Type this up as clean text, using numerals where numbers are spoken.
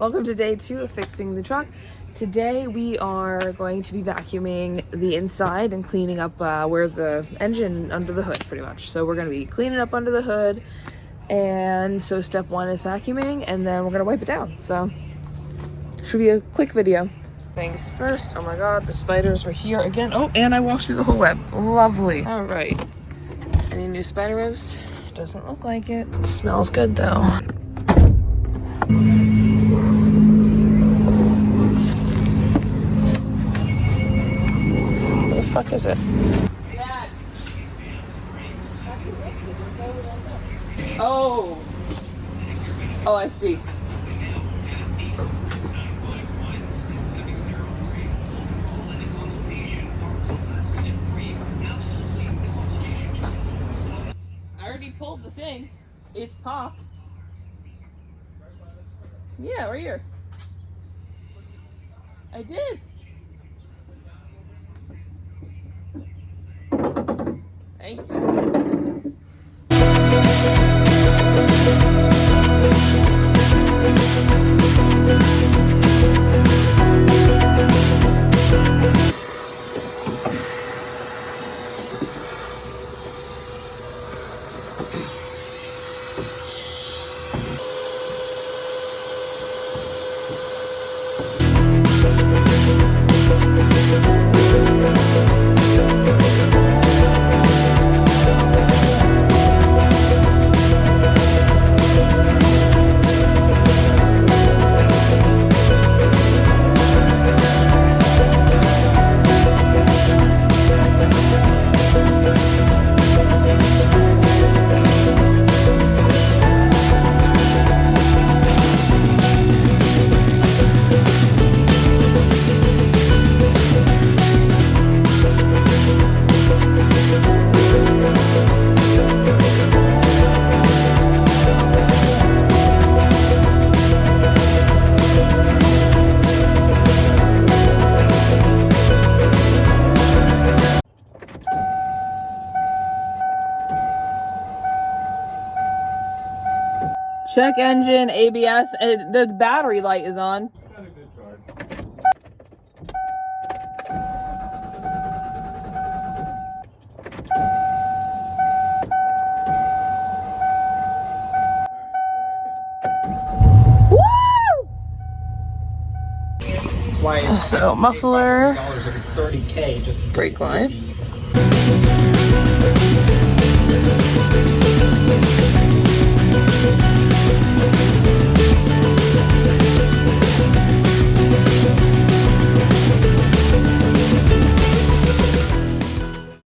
Welcome to day 2 of fixing the truck. Today we are going to be vacuuming the inside and cleaning up where the engine under the hood, pretty much. So we're going to be cleaning up under the hood, and so step 1 is vacuuming, and then we're going to wipe it down. So should be a quick video. Things first. Oh my god, the spiders are here again. Oh, and I walked through the whole web. Lovely. All right. Any new spider webs? Doesn't look like it. Smells good though. What the fuck is it? Oh. Oh, I see. I already pulled the thing. It's popped. Yeah, right here. I did. Thank you. Check engine, ABS, the battery light is on. Got a good charge. Woo! That's why it's So muffler, $500 every 30K just to brake line.